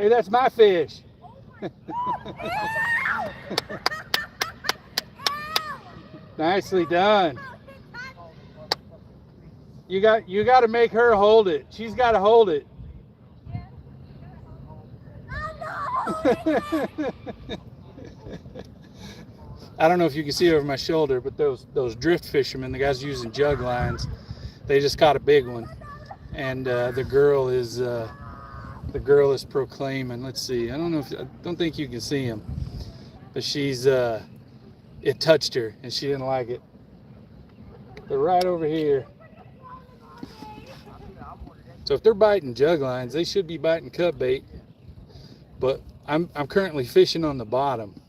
Hey, that's my fish. Nicely done. You got to make her hold it. She's got to hold it. I don't know if you can see over my shoulder, but those drift fishermen, the guys using jug lines, they just caught a big one, and the girl is proclaiming. Let's see. I don't think you can see him, but she's it touched her and she didn't like it. They're right over here. So if they're biting jug lines, they should be biting cut bait. But I'm currently fishing on the bottom,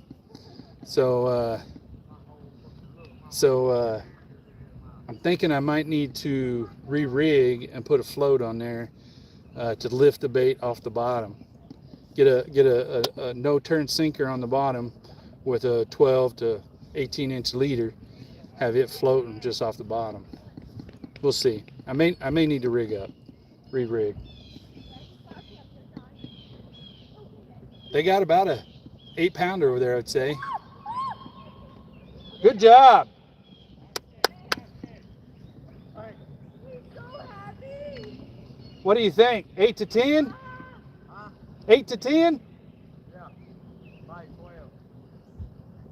so I'm thinking I might need to re-rig and put a float on there to lift the bait off the bottom. Get a no-turn sinker on the bottom with a 12 to 18-inch leader. Have it floating just off the bottom. We'll see. I may need to re-rig. They got about a 8-pounder over there, I'd say. Good job. What do you think? 8 to 10? 8 to 10? Yeah. 5, 12.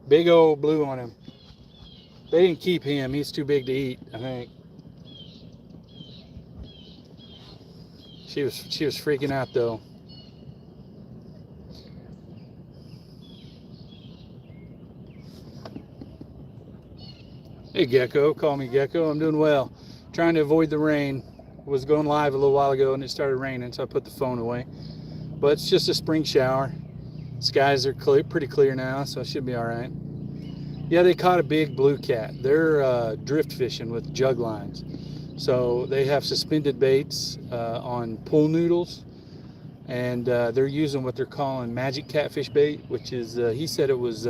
Big old blue on him. They didn't keep him. He's too big to eat, I think. She was freaking out though. Hey Gecko, call me Gecko. I'm doing well. Trying to avoid the rain. Was going live a little while ago and it started raining, so I put the phone away. But it's just a spring shower. Skies are pretty clear now, so it should be all right. Yeah, they caught a big blue cat. They're drift fishing with jug lines. So they have suspended baits on pool noodles, and they're using what they're calling magic catfish bait, which is, he said it was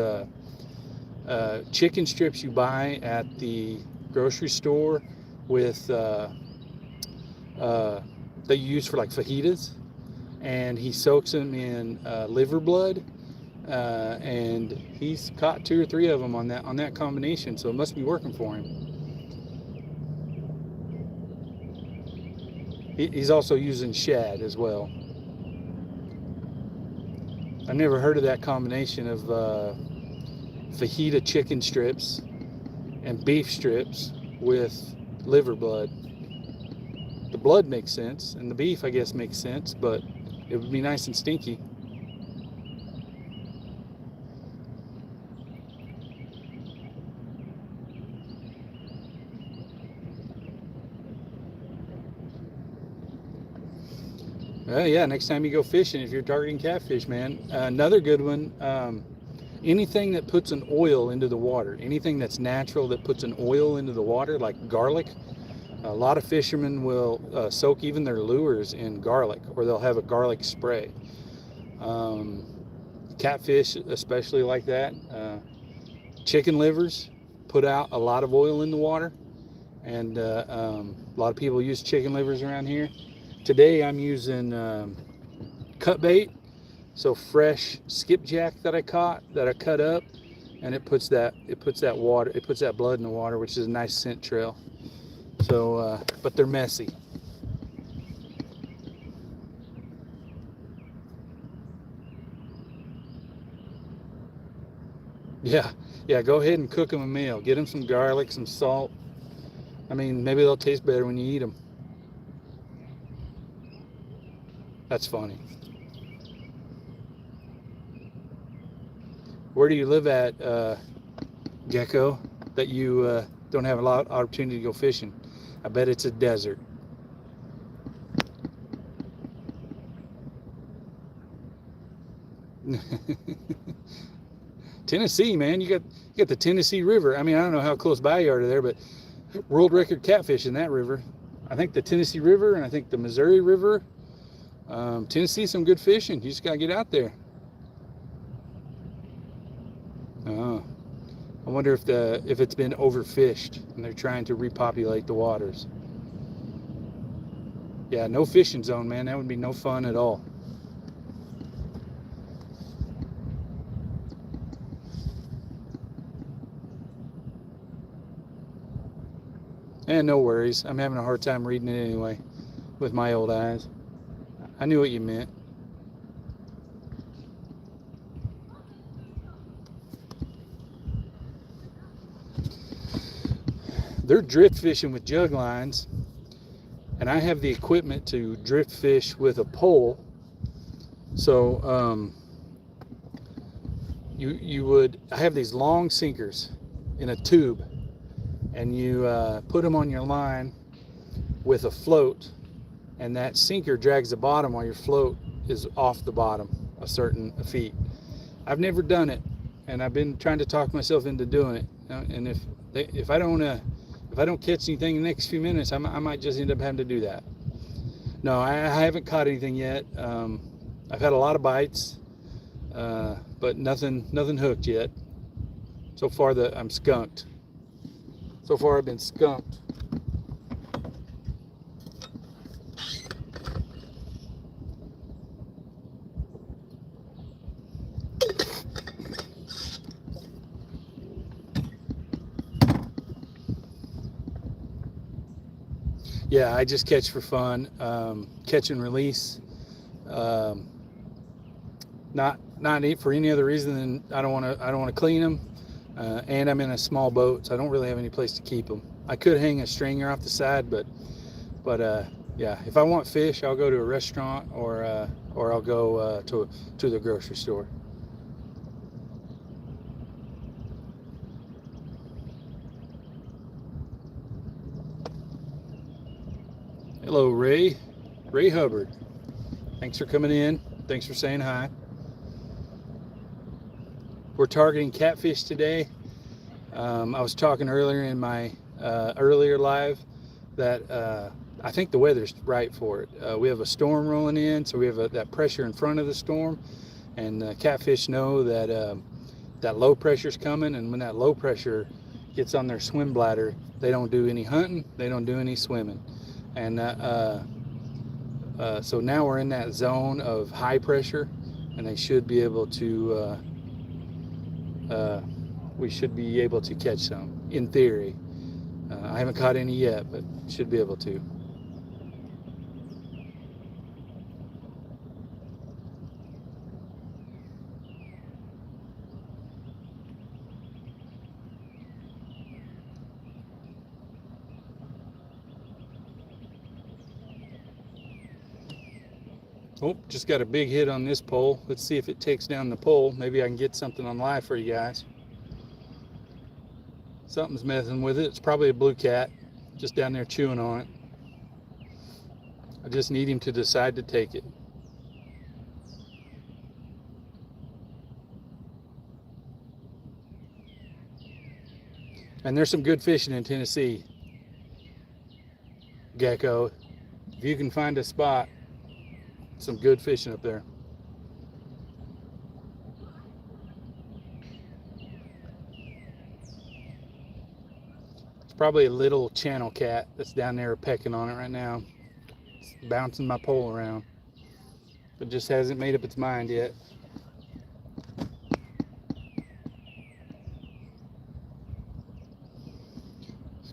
chicken strips you buy at the grocery store with that you use for like fajitas, and he soaks them in liver blood, and he's caught 2 or 3 of them on that combination, so it must be working for him. He's also using shad as well. I've never heard of that combination of fajita chicken strips and beef strips with liver blood. The blood makes sense, and the beef, I guess, makes sense, but it would be nice and stinky. Well, yeah, next time you go fishing, if you're targeting catfish, man. Another good one, anything that puts an oil into the water, anything that's natural that puts an oil into the water, like garlic. A lot of fishermen will soak even their lures in garlic, or they'll have a garlic spray. Catfish, especially like that. Chicken livers put out a lot of oil in the water, and a lot of people use chicken livers around here. Today I'm using cut bait, so fresh skipjack that I caught, that I cut up, and it puts that blood in the water, which is a nice scent trail. So, but they're messy. Yeah, go ahead and cook them a meal. Get them some garlic, some salt. I mean, maybe they'll taste better when you eat them. That's funny. Where do you live at, Gecko, that you don't have a lot of opportunity to go fishing? I bet it's a desert. Tennessee, man, you got the Tennessee River. I mean, I don't know how close by you are to there, but world record catfish in that river. I think the Tennessee River, and I think the Missouri River. Tennessee, some good fishing. You just gotta get out there. Oh, I wonder if it's been overfished and they're trying to repopulate the waters. Yeah, no fishing zone, man. That would be no fun at all. And no worries. I'm having a hard time reading it anyway with my old eyes. I knew what you meant. They're drift fishing with jug lines, and I have the equipment to drift fish with a pole. So I have these long sinkers in a tube, and you put them on your line with a float, and that sinker drags the bottom while your float is off the bottom a certain feet. I've never done it, and I've been trying to talk myself into doing it. And if I don't catch anything in the next few minutes, I might just end up having to do that. No, I haven't caught anything yet. I've had a lot of bites, but nothing hooked yet. So far, I'm skunked. So far, I've been skunked. Yeah, I just catch for fun, catch and release. Not for any other reason than I don't want to clean them, and I'm in a small boat, so I don't really have any place to keep them. I could hang a stringer off the side, but yeah, if I want fish, I'll go to a restaurant or I'll go to the grocery store. Hello, Ray Hubbard. Thanks for coming in. Thanks for saying hi. We're targeting catfish today. I was talking earlier in my earlier live that I think the weather's right for it. We have a storm rolling in, so we have that pressure in front of the storm, and catfish know that that low pressure's coming, and when that low pressure gets on their swim bladder, they don't do any hunting, they don't do any swimming. And so now we're in that zone of high pressure, and they should be able to we should be able to catch some, in theory. I haven't caught any yet, but should be able to. Oh, just got a big hit on this pole. Let's see if it takes down the pole. Maybe I can get something on live for you guys. Something's messing with it. It's probably a blue cat just down there chewing on it. I just need him to decide to take it. And there's some good fishing in Tennessee, Gecko. If you can find a spot, some good fishing up there. It's probably a little channel cat that's down there pecking on it right now. It's bouncing my pole around. It just hasn't made up its mind yet.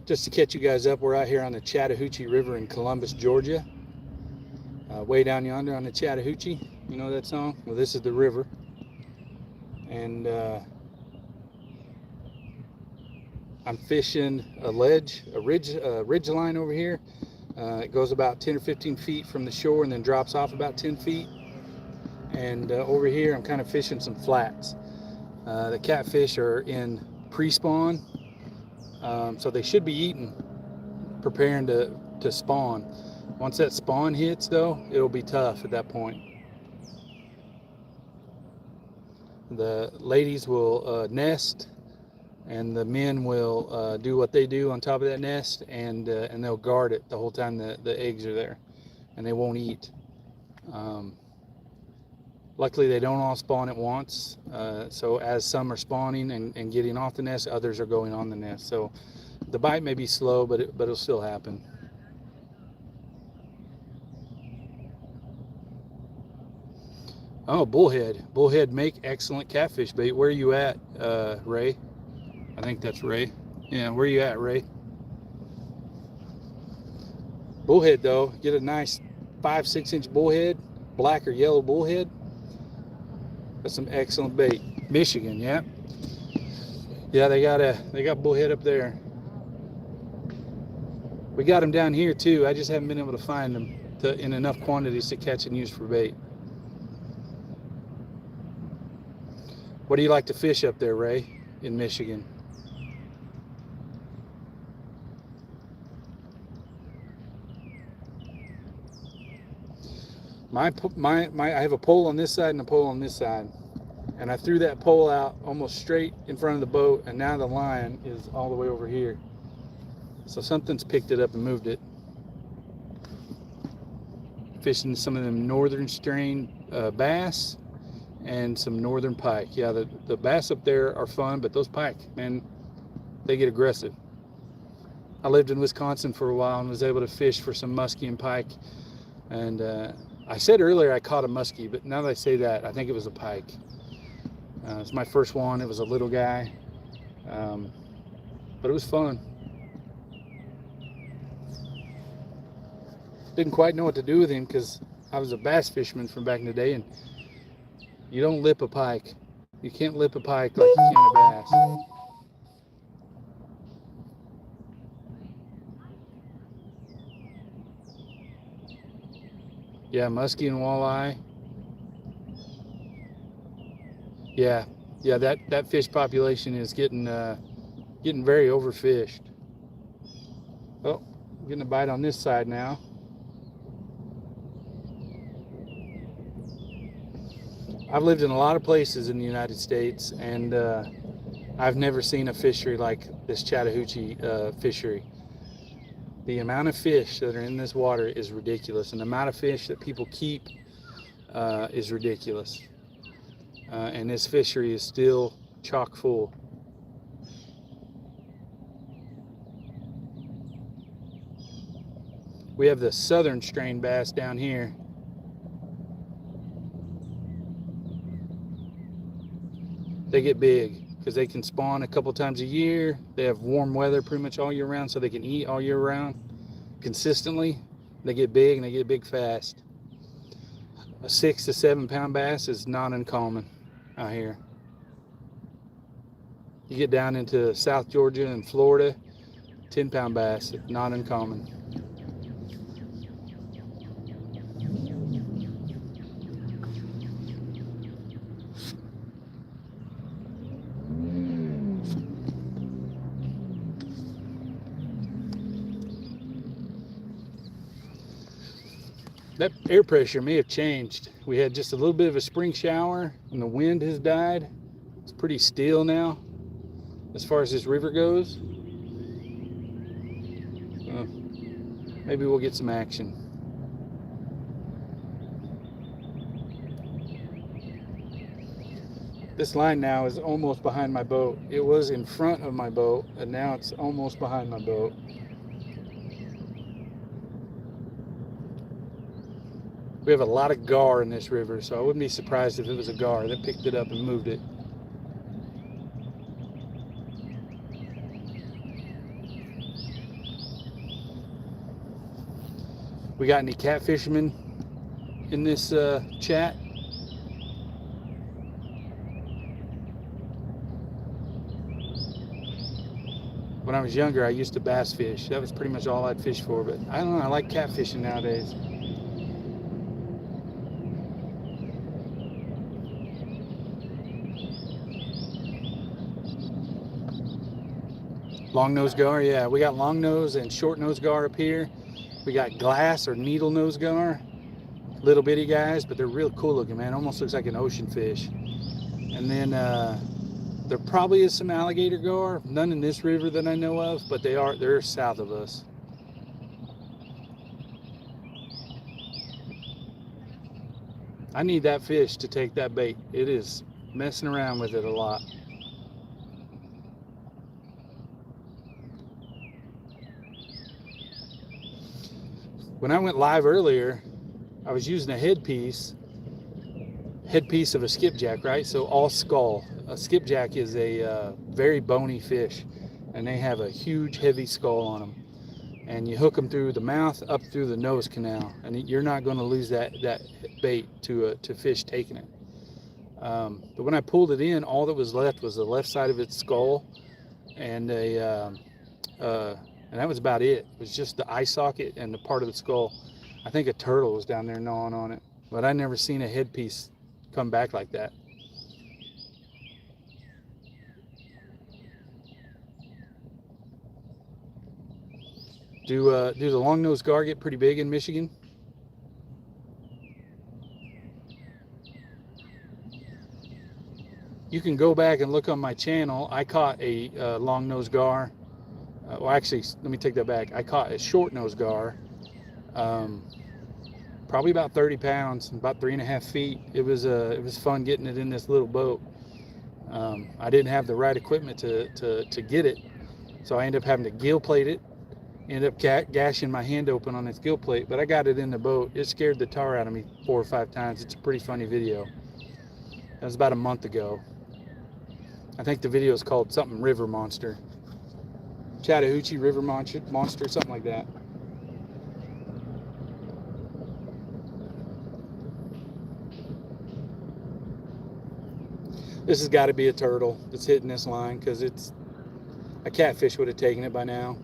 Just to catch you guys up, we're out here on the Chattahoochee River in Columbus, Georgia. Way down yonder on the Chattahoochee. You know that song? Well, this is the river. And I'm fishing a ridge line over here. It goes about 10 or 15 feet from the shore and then drops off about 10 feet. And over here, I'm kind of fishing some flats. The catfish are in pre-spawn, so they should be eating, preparing to spawn. Once that spawn hits, though, it'll be tough at that point. The ladies will nest, and the men will do what they do on top of that nest, and they'll guard it the whole time the eggs are there, and they won't eat. Luckily, they don't all spawn at once, so as some are spawning and getting off the nest, others are going on the nest. So the bite may be slow, but it'll still happen. Oh, bullhead. Bullhead make excellent catfish bait. Where are you at, Ray? I think that's Ray. Yeah, where are you at, Ray? Bullhead though, get a nice 5-6 inch bullhead, black or yellow bullhead. That's some excellent bait. Michigan, yeah. Yeah, they got bullhead up there. We got them down here too. I just haven't been able to find them in enough quantities to catch and use for bait. What do you like to fish up there, Ray, in Michigan? I have a pole on this side and a pole on this side, and I threw that pole out almost straight in front of the boat, and now the line is all the way over here. So something's picked it up and moved it. Fishing some of them northern strain bass and some northern pike. Yeah, the bass up there are fun, but those pike, man, they get aggressive. I lived in Wisconsin for a while and was able to fish for some muskie and pike, and I said earlier I caught a muskie, but now that I say that, I think it was a pike. It's my first one. It was a little guy, but it was fun. Didn't quite know what to do with him because I was a bass fisherman from back in the day, and you don't lip a pike. You can't lip a pike like you can a bass. Yeah, muskie and walleye. Yeah, that fish population is getting very overfished. Oh, getting a bite on this side now. I've lived in a lot of places in the United States, and I've never seen a fishery like this Chattahoochee fishery. The amount of fish that are in this water is ridiculous, and the amount of fish that people keep is ridiculous. And this fishery is still chock full. We have the southern strain bass down here. They get big because they can spawn a couple times a year. They have warm weather pretty much all year round, so they can eat all year round consistently. They get big, and they get big fast. A 6 to 7 pound bass is not uncommon out here. You get down into South Georgia and Florida, 10 pound bass, not uncommon. That air pressure may have changed. We had just a little bit of a spring shower and the wind has died. It's pretty still now as far as this river goes. Maybe we'll get some action. This line now is almost behind my boat. It was in front of my boat, and now it's almost behind my boat. We have a lot of gar in this river, so I wouldn't be surprised if it was a gar that picked it up and moved it. We got any catfishermen in this chat? When I was younger, I used to bass fish. That was pretty much all I'd fish for, but I don't know, I like catfishing nowadays. Long nose gar, yeah, we got long nose and short nose gar up here. We got glass or needle nose gar, little bitty guys, but they're real cool looking, man. Almost looks like an ocean fish. And then there probably is some alligator gar, none in this river that I know of, but they're south of us. I need that fish to take that bait. It is messing around with it a lot. When I went live earlier, I was using a headpiece of a skipjack, right? So all skull. A skipjack is a very bony fish, and they have a huge, heavy skull on them. and you hook them through the mouth up through the nose canal, and you're not going to lose that bait to fish taking it. But when I pulled it in, all that was left was the left side of its skull, and and that was about it. It was just the eye socket and the part of the skull. I think a turtle was down there gnawing on it, but I never seen a headpiece come back like that. Do the long-nosed gar get pretty big in Michigan? You can go back and look on my channel. I caught a long-nosed gar. Well, actually, let me take that back. I caught a short-nosed gar, probably about 30 pounds, about 3.5 feet. It was fun getting it in this little boat. I didn't have the right equipment to get it, so I ended up having to gill plate it. Ended up gashing my hand open on its gill plate, but I got it in the boat. It scared the tar out of me 4 or 5 times. It's a pretty funny video. That was about a month ago. I think the video is called something River Monster. Chattahoochee River Monster, something like that. This has got to be a turtle that's hitting this line, because it's a catfish would have taken it by now.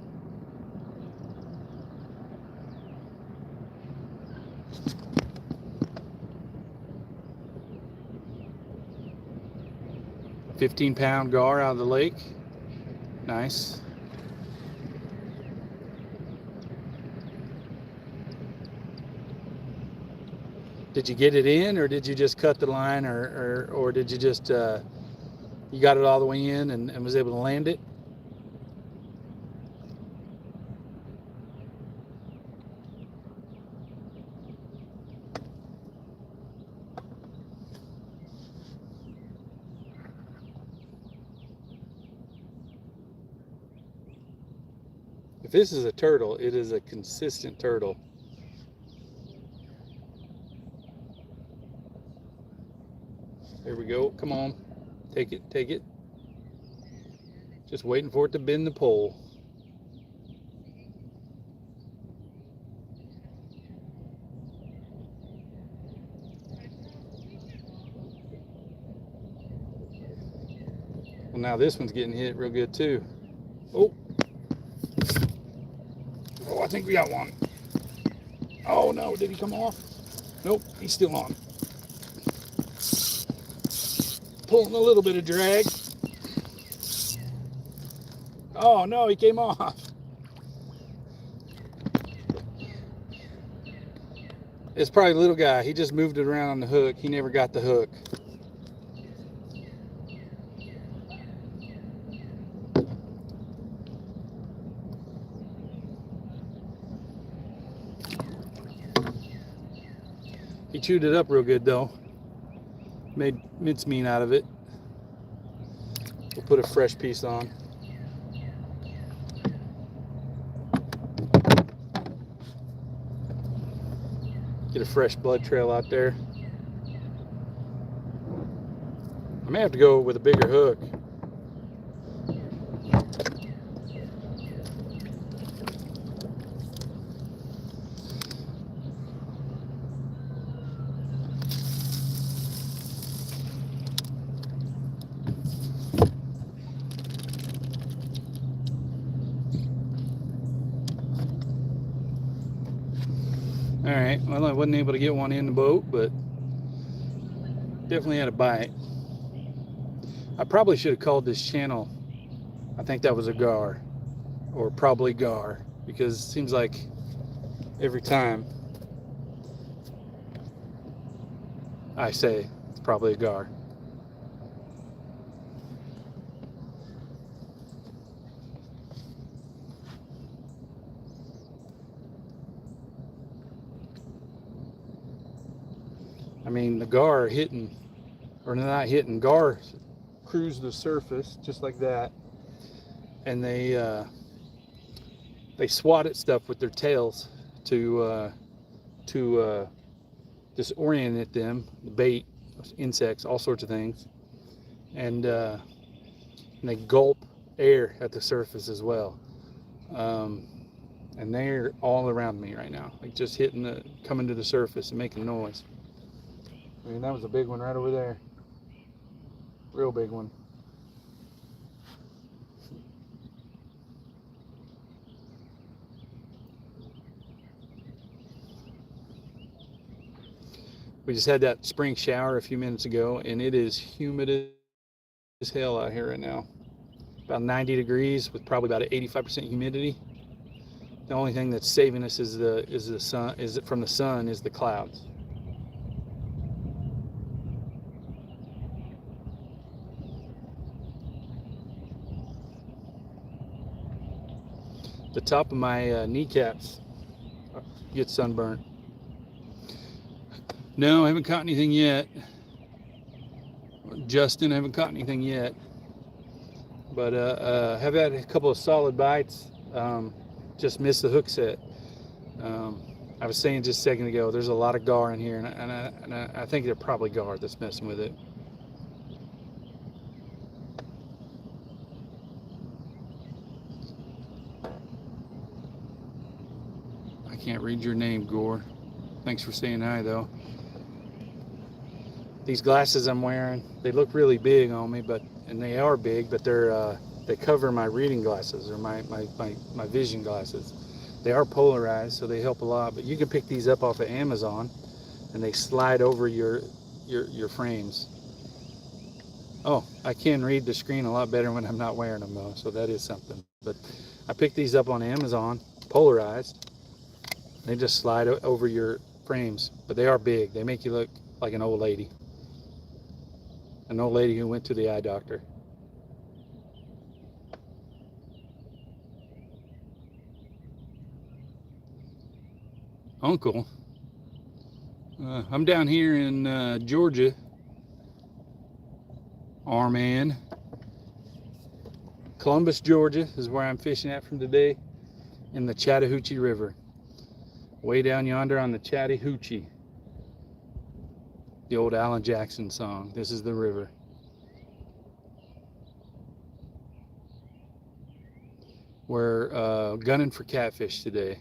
£15-pound gar out of the lake. Nice. Did you get it in, or did you just cut the line, or did you just you got it all the way in and was able to land it? If this is a turtle, it is a consistent turtle. There we go. Come on. Take it. Take it. Just waiting for it to bend the pole. Well, now this one's getting hit real good too. Oh, I think we got one. Oh no, did he come off? Nope, he's still on. Pulling a little bit of drag. Oh no, he came off. It's probably a little guy. He just moved it around on the hook. He never got the hook. He chewed it up real good though. Made mincemeat out of it. We'll put a fresh piece on. Get a fresh blood trail out there. I may have to go with a bigger hook. Alright, well, I wasn't able to get one in the boat, but definitely had a bite. I probably should have called this channel, I think that was a gar, or probably gar, because it seems like every time I say it's probably a gar. I mean, the gar are hitting, or not hitting, gar cruise the surface just like that, and they swat at stuff with their tails to disorient them, the bait, insects, all sorts of things, and they gulp air at the surface as well. and they're all around me right now, like just coming to the surface and making noise. I mean, that was a big one right over there. Real big one. We just had that spring shower a few minutes ago, and it is humid as hell out here right now. About 90 degrees with probably about 85% humidity. The only thing that's saving us is the sun. From the sun is the clouds. The top of my kneecaps get sunburned. No, I haven't caught anything yet. Justin, I haven't caught anything yet. But have had a couple of solid bites. Just missed the hook set. I was saying just a second ago, there's a lot of gar in here, and I think they're probably gar that's messing with it. I can't read your name, Gore. Thanks for saying hi, though. These glasses I'm wearing, they look really big on me, and they are big, but they cover my reading glasses or my vision glasses. They are polarized, so they help a lot, but you can pick these up off of Amazon, and they slide over your frames. Oh, I can read the screen a lot better when I'm not wearing them, though, so that is something. But I picked these up on Amazon, polarized. They just slide over your frames, but they are big. They make you look like an old lady. An old lady who went to the eye doctor. Uncle, I'm down here in Georgia. Arman. Columbus, Georgia is where I'm fishing at from today, in the Chattahoochee River. Way down yonder on the Chattahoochee. The old Alan Jackson song. This is the river. We're gunning for catfish today.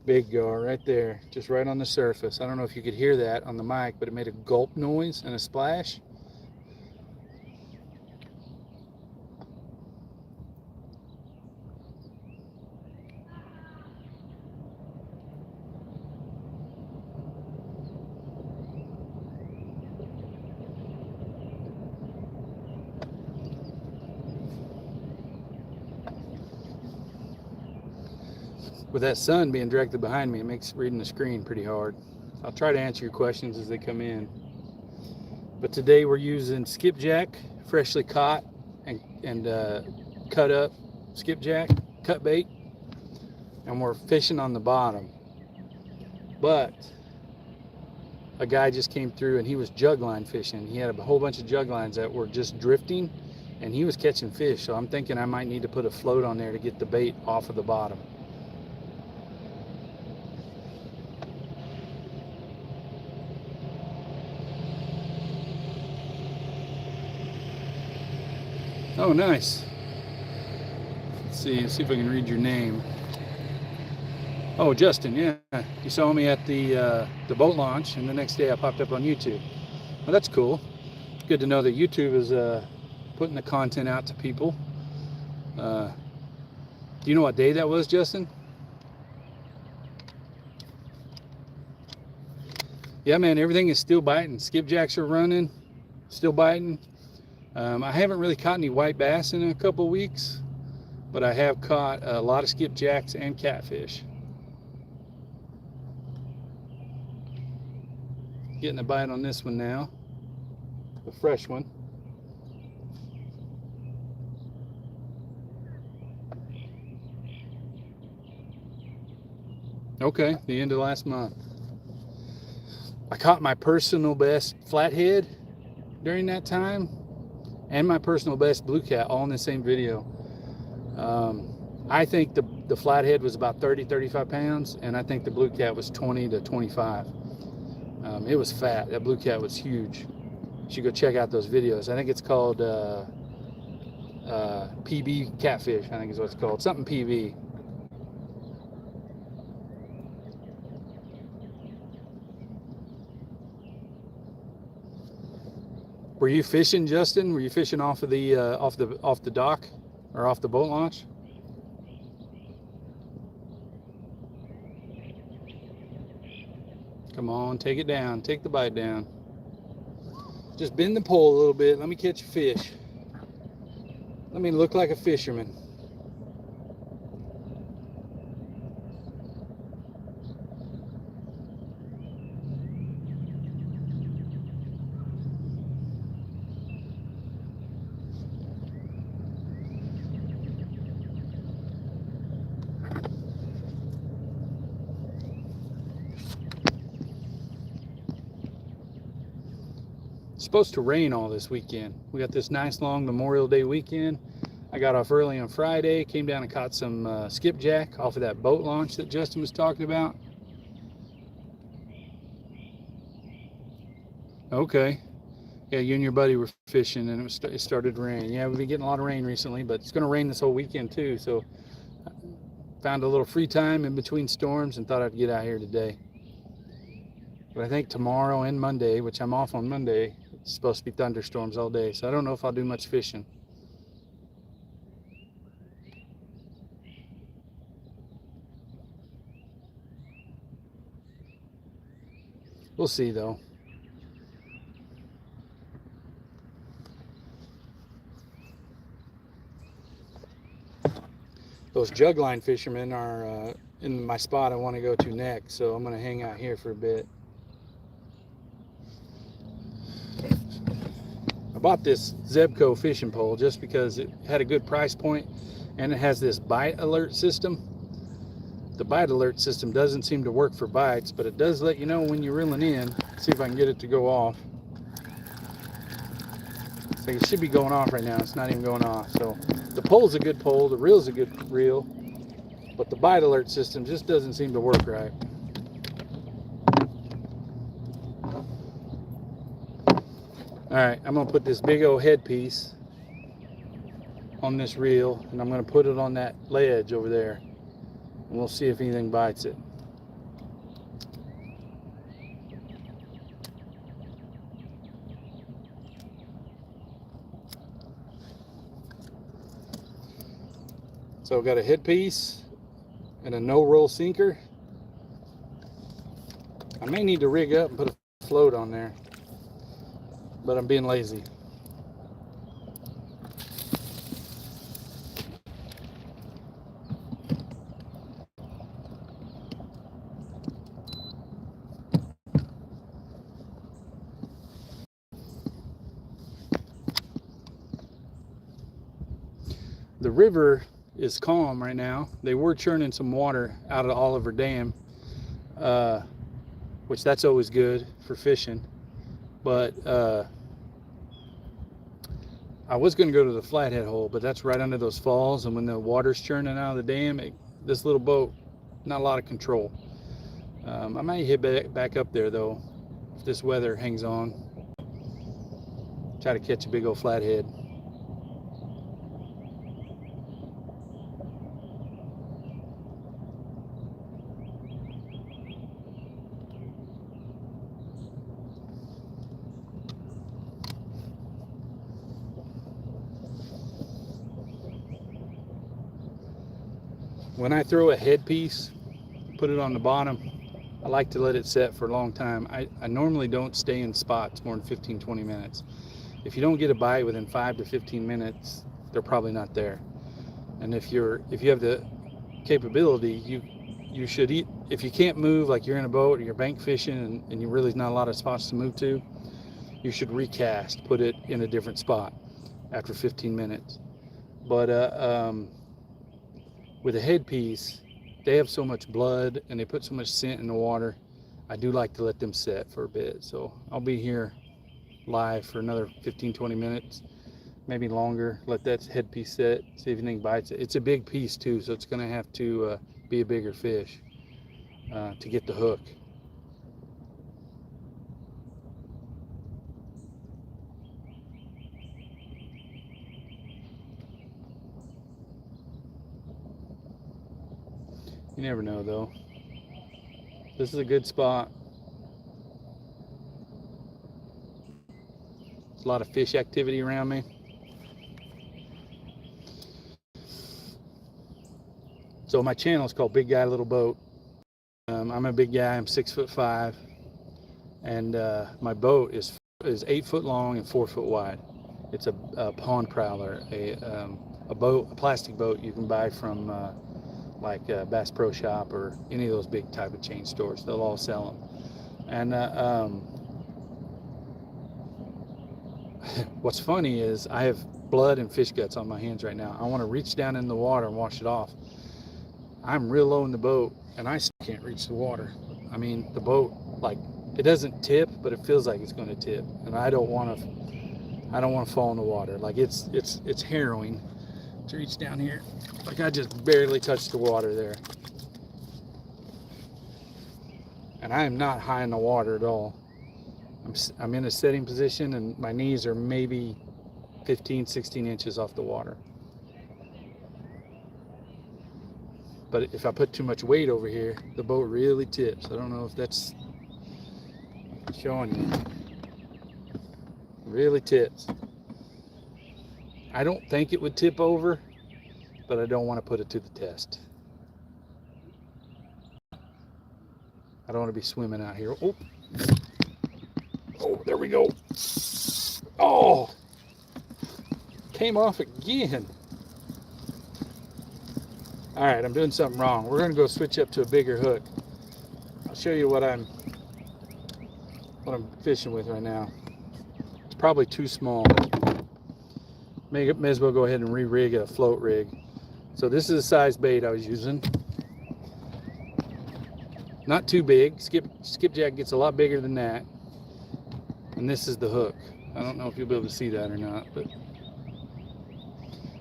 Big gar right there, just right on the surface. I don't know if you could hear that on the mic, but it made a gulp noise and a splash. With that sun being directly behind me, it makes reading the screen pretty hard. I'll try to answer your questions as they come in. But today we're using skipjack, freshly caught and cut up skipjack, cut bait, and we're fishing on the bottom. But a guy just came through and he was jug line fishing. He had a whole bunch of jug lines that were just drifting, and he was catching fish. So I'm thinking I might need to put a float on there to get the bait off of the bottom. Oh, nice. Let's see if I can read your name. Oh, Justin, yeah. You saw me at the boat launch, and the next day I popped up on YouTube. Well, that's cool. Good to know that YouTube is putting the content out to people. Do you know what day that was, Justin? Yeah, man, everything is still biting. Skipjacks are running, still biting. I haven't really caught any white bass in a couple of weeks, but I have caught a lot of skipjacks and catfish. Getting a bite on this one now, a fresh one. Okay, the end of last month. I caught my personal best flathead during that time, and my personal best blue cat, all in the same video. I think the flathead was about 30-35 pounds, and I think the blue cat was 20 to 25. It was fat. That blue cat was huge. You should go check out those videos. I think it's called PB catfish, I think is what it's called. Something PB. Were you fishing, Justin? Were you fishing off of the off the dock or off the boat launch? Come on, take it down. Take the bite down. Just bend the pole a little bit. Let me catch a fish. Let me look like a fisherman. It's supposed to rain all this weekend. We got this nice long Memorial Day weekend. I got off early on Friday, came down and caught some skipjack off of that boat launch that Justin was talking about. Okay. Yeah, you and your buddy were fishing and it started to rain. Yeah, we've been getting a lot of rain recently, but it's going to rain this whole weekend too. So found a little free time in between storms and thought I'd get out here today. But I think tomorrow and Monday, which I'm off on Monday, it's supposed to be thunderstorms all day. So I don't know if I'll do much fishing. We'll see though. Those jug line fishermen are in my spot I want to go to next, so I'm going to hang out here for a bit. I bought this Zebco fishing pole just because it had a good price point and it has this bite alert system. The bite alert system doesn't seem to work for bites, but it does let you know when you're reeling in. See if I can get it to go off. So it should be going off right now. It's not even going off. So the pole's a good pole, the reel's a good reel, but the bite alert system just doesn't seem to work right. All right, I'm gonna put this big old headpiece on this reel and I'm gonna put it on that ledge over there and we'll see if anything bites it. So I've got a headpiece and a no-roll sinker. I may need to rig up and put a float on there, but I'm being lazy. The river is calm right now. They were churning some water out of Oliver Dam, which that's always good for fishing. But I was going to go to the Flathead hole, but that's right under those falls, and when the water's churning out of the dam, this little boat, not a lot of control. I might hit back up there though if this weather hangs on. Try to catch a big old flathead. When I throw a headpiece, put it on the bottom, I like to let it set for a long time. I normally don't stay in spots more than 15-20 minutes. If you don't get a bite within 5 to 15 minutes, they're probably not there. And if you have the capability, you should eat. If you can't move, like you're in a boat or you're bank fishing and you really not a lot of spots to move to, you should recast, put it in a different spot after 15 minutes. But with a headpiece, they have so much blood and they put so much scent in the water. I do like to let them set for a bit. So I'll be here live for another 15-20 minutes, maybe longer. Let that headpiece set, see if anything bites it. It's a big piece too, so it's going to have to be a bigger fish to get the hook. You never know though. This is a good spot. There's a lot of fish activity around me. So my channel is called Big Guy Little Boat. I'm a big guy. I'm 6'5", and my boat is 8 foot long and 4 foot wide. It's a pond prowler, a plastic boat you can buy from like Bass Pro Shop or any of those big type of chain stores. They'll all sell them. And what's funny is I have blood and fish guts on my hands right now. I want to reach down in the water and wash it off. I'm real low in the boat and I still can't reach the water. I mean, the boat, like, it doesn't tip, but it feels like it's going to tip, and I don't want to fall in the water. Like, it's harrowing to reach down here. Like, I just barely touched the water there, and I am not high in the water at all. I'm in a sitting position, and my knees are maybe 15-16 inches off the water. But if I put too much weight over here, the boat really tips. I don't know if that's showing you. It really tips. I don't think it would tip over, but I don't want to put it to the test. I don't want to be swimming out here. Oh, there we go. Oh, came off again. All right, I'm doing something wrong. We're going to go switch up to a bigger hook. I'll show you what I'm fishing with right now. It's probably too small. May as well go ahead and re-rig a float rig. So this is the size bait I was using. Not too big. Skipjack gets a lot bigger than that. And this is the hook. I don't know if you'll be able to see that or not, but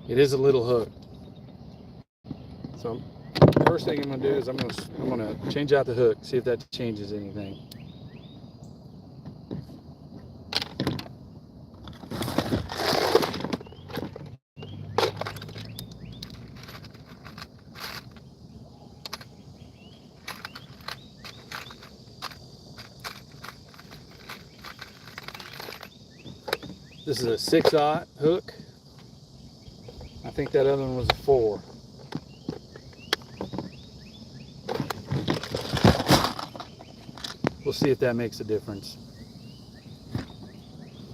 it is a little hook. So first thing I'm going to do is I'm going to change out the hook, see if that changes anything. This is a 6/0 hook. I think that other one was a 4. We'll see if that makes a difference,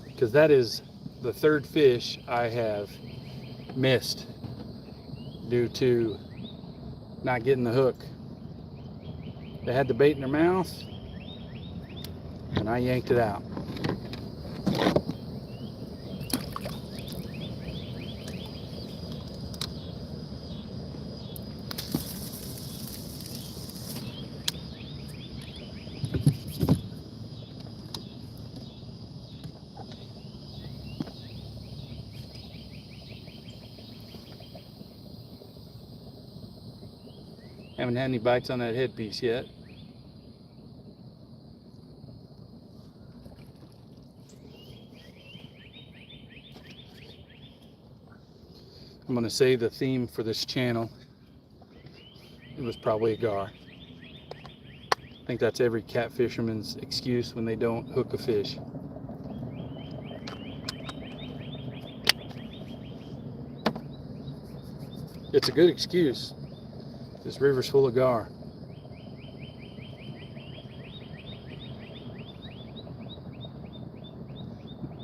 because that is the third fish I have missed due to not getting the hook. They had the bait in their mouth and I yanked it out. Haven't had any bites on that headpiece yet. I'm going to say the theme for this channel, it was probably a gar. I think that's every cat fisherman's excuse when they don't hook a fish. It's a good excuse. This river's full of gar.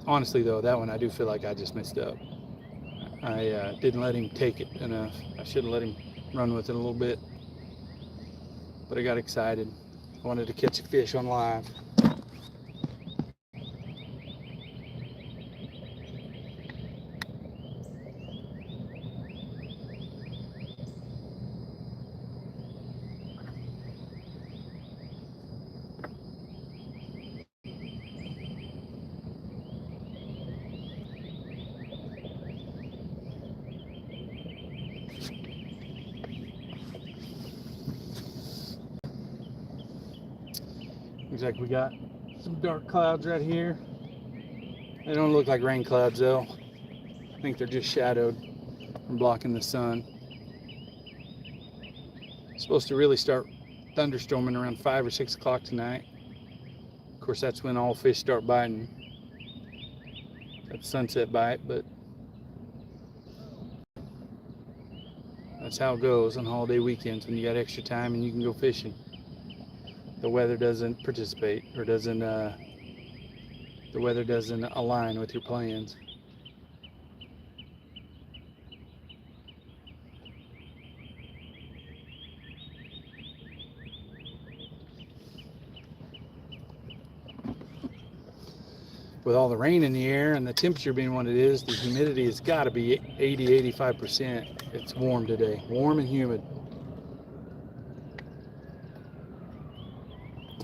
Honestly though, that one I do feel like I just messed up. I didn't let him take it enough. I should have let him run with it a little bit. But I got excited. I wanted to catch a fish on live. Looks like we got some dark clouds right here. They don't look like rain clouds though. I think they're just shadowed from blocking the sun. Supposed to really start thunderstorming around 5 or 6 o'clock tonight. Of course, that's when all fish start biting. That's sunset bite, but that's how it goes on holiday weekends when you got extra time and you can go fishing. The weather doesn't participate, or the weather doesn't align with your plans. With all the rain in the air and the temperature being what it is, the humidity has got to be 80-85%. It's warm today, warm and humid.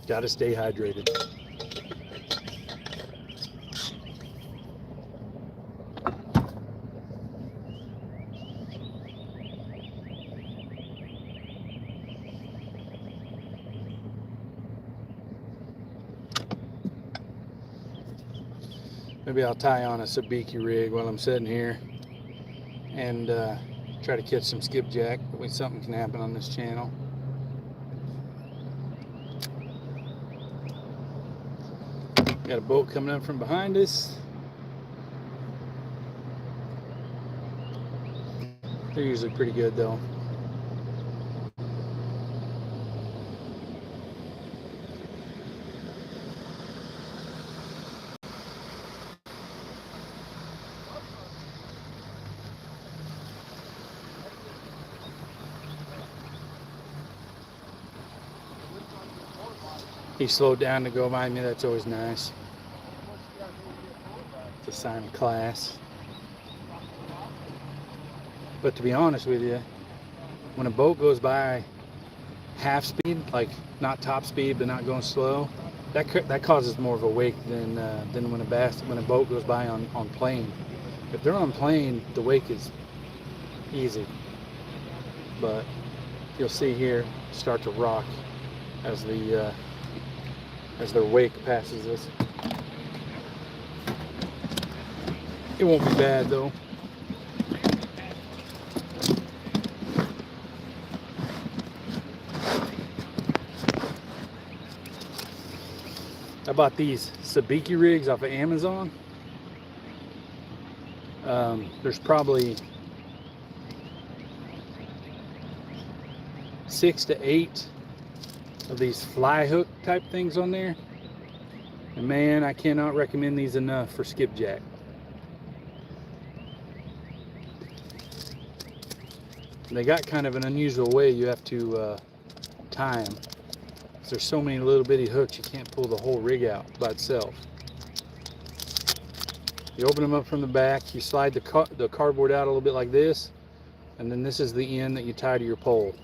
Got to stay hydrated. Maybe I'll tie on a sabiki rig while I'm sitting here and try to catch some skipjack. That way something can happen on this channel. Got a boat coming up from behind us. They're usually pretty good though. He slowed down to go by me. That's always nice. It's a sign of class. But to be honest with you, when a boat goes by half speed, like not top speed but not going slow, that causes more of a wake than when a boat goes by on plane. If they're on plane, the wake is easy. But you'll see here start to rock as their wake passes us. It won't be bad though. I bought these sabiki rigs off of Amazon. There's probably 6 to 8 of these fly hook type things on there, and man, I cannot recommend these enough for skipjack. They got kind of an unusual way you have to tie them. There's so many little bitty hooks you can't pull the whole rig out by itself. You open them up from the back, you slide the cardboard out a little bit like this, and then this is the end that you tie to your pole.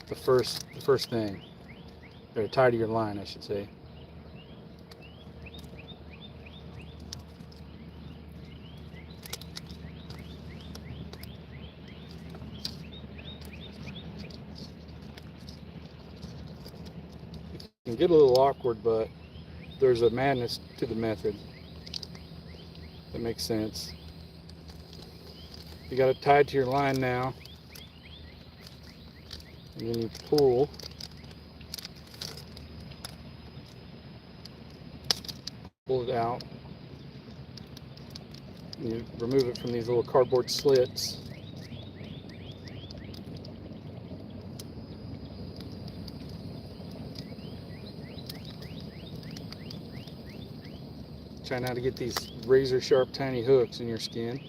The first thing, or tie to your line, I should say. It can get a little awkward, but there's a madness to the method. That makes sense. You got it tied to your line now. And then you pull it out. And you remove it from these little cardboard slits. Try not to get these razor sharp tiny hooks in your skin.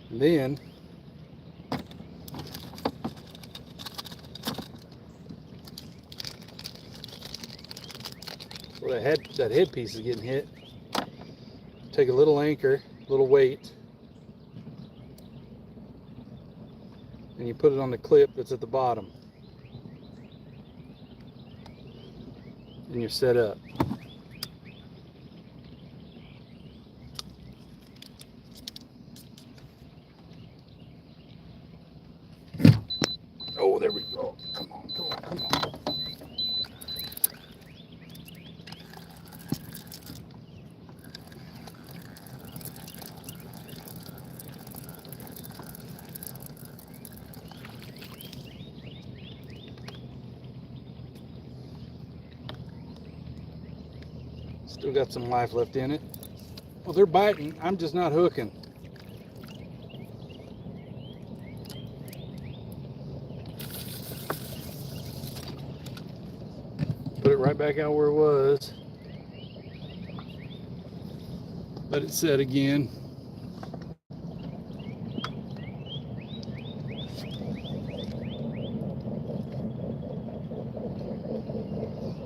Then where that head piece is getting hit, take a little anchor, a little weight, and you put it on the clip that's at the bottom, and you're set up. Oh, there we go. Come on, come on, come on. Still got some life left in it. Well, they're biting. I'm just not hooking. Put it right back out where it was. Let it set again.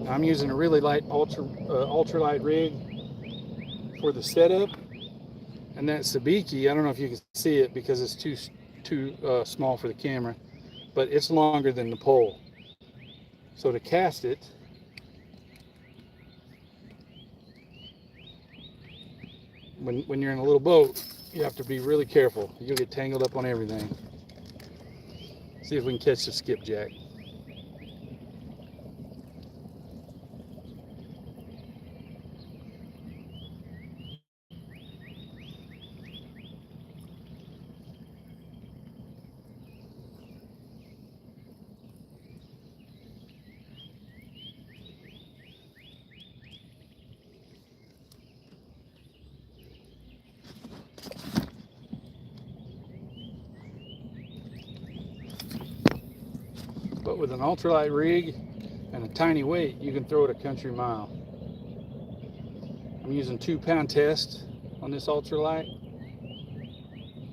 I'm using a really light ultralight rig for the setup, and that sabiki, I don't know if you can see it because it's too small for the camera, but it's longer than the pole. So to cast it, when you're in a little boat, you have to be really careful. You'll get tangled up on everything. See if we can catch the skipjack. But with an ultralight rig and a tiny weight, you can throw it a country mile. I'm using 2-pound test on this ultralight,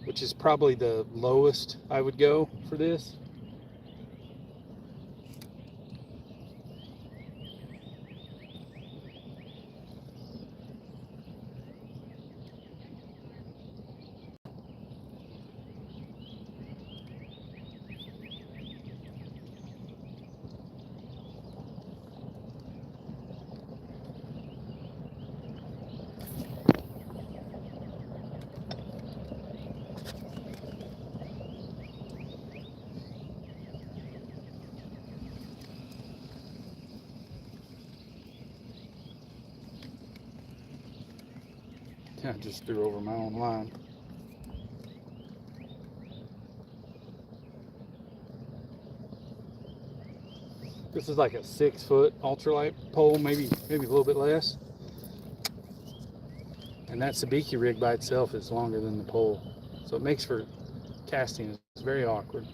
which is probably the lowest I would go for this. I just threw over my own line. This is like a 6-foot ultralight pole, maybe a little bit less. And that sabiki rig by itself is longer than the pole. So it makes for casting. It's very awkward.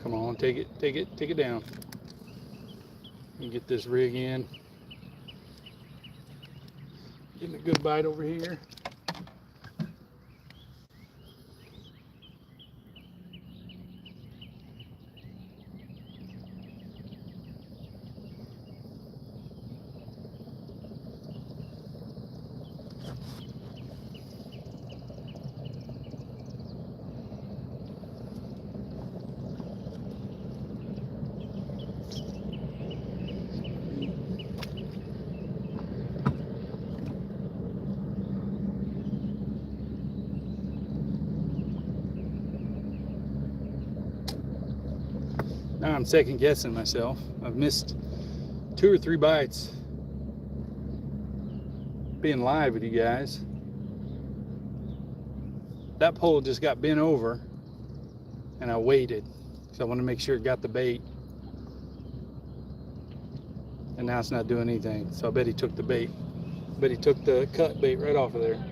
Come on, take it down. And get this rig in. Getting a good bite over here. Now I'm second guessing myself. I've missed 2 or 3 bites being live with you guys. That pole just got bent over and I waited because I want to make sure it got the bait, and now it's not doing anything. So I bet he took the bait. I bet he took the cut bait right off of there.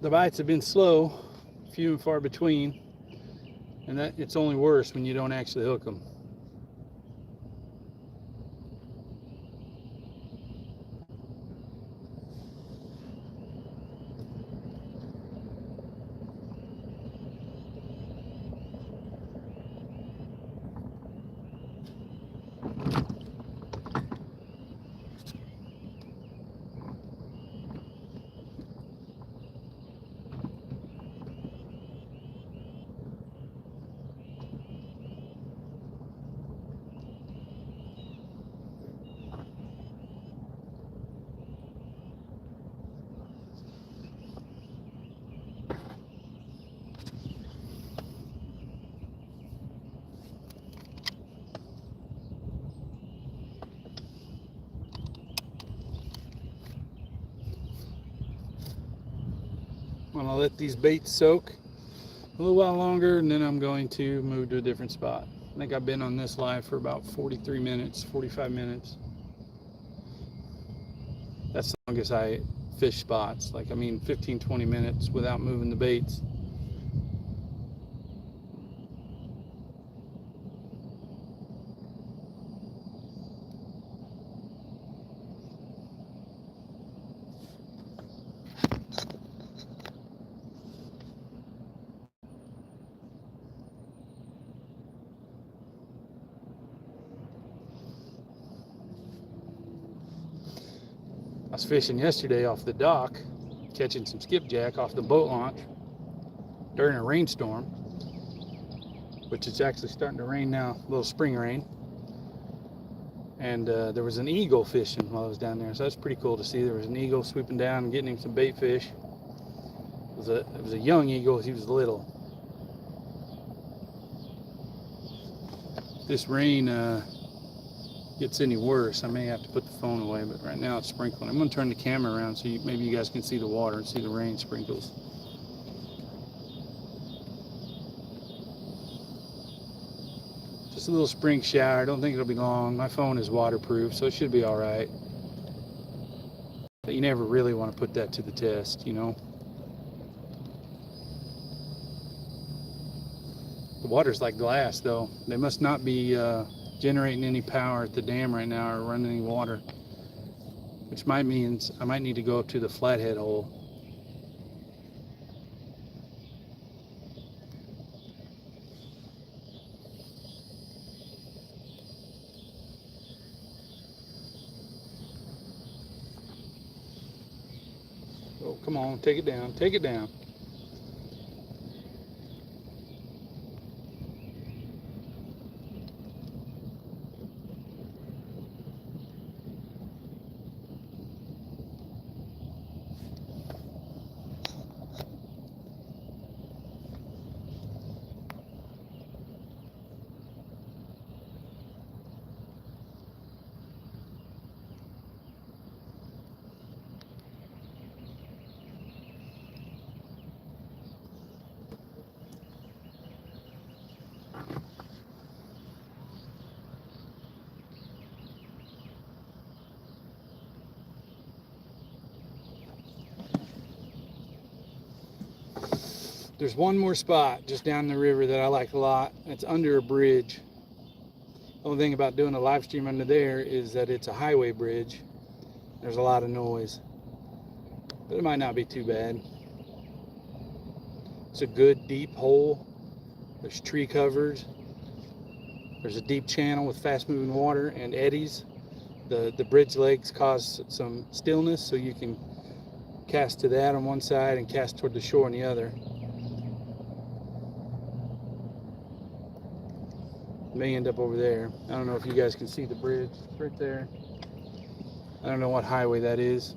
The bites have been slow, few and far between, and that it's only worse when you don't actually hook them. I'm gonna let these baits soak a little while longer, and then I'm going to move to a different spot. I think I've been on this live for about 43 minutes, 45 minutes. That's the longest I fish spots. Like, I mean, 15, 20 minutes without moving the baits. I was fishing yesterday off the dock, catching some skipjack off the boat launch during a rainstorm, which is actually starting to rain now, a little spring rain. And there was an eagle fishing while I was down there, so that's pretty cool to see. There was an eagle swooping down and getting him some bait fish. It was a young eagle. He was little. If this rain gets any worse, I may have to put the phone away, but right now it's sprinkling. I'm going to turn the camera around so maybe you guys can see the water and see the rain sprinkles. Just a little spring shower. I don't think it'll be long. My phone is waterproof, so it should be all right. But you never really want to put that to the test, you know. The water's like glass, though. They must not be generating any power at the dam right now or running any water, which might mean I might need to go up to the flathead hole. Oh, come on, take it down, take it down. There's one more spot just down the river that I like a lot. It's under a bridge. The only thing about doing a live stream under there is that it's a highway bridge. There's a lot of noise, but it might not be too bad. It's a good deep hole. There's tree covers. There's a deep channel with fast moving water and eddies. The bridge legs cause some stillness, so you can cast to that on one side and cast toward the shore on the other. May end up over there. I don't know if you guys can see the bridge. It's right there. I don't know what highway that is.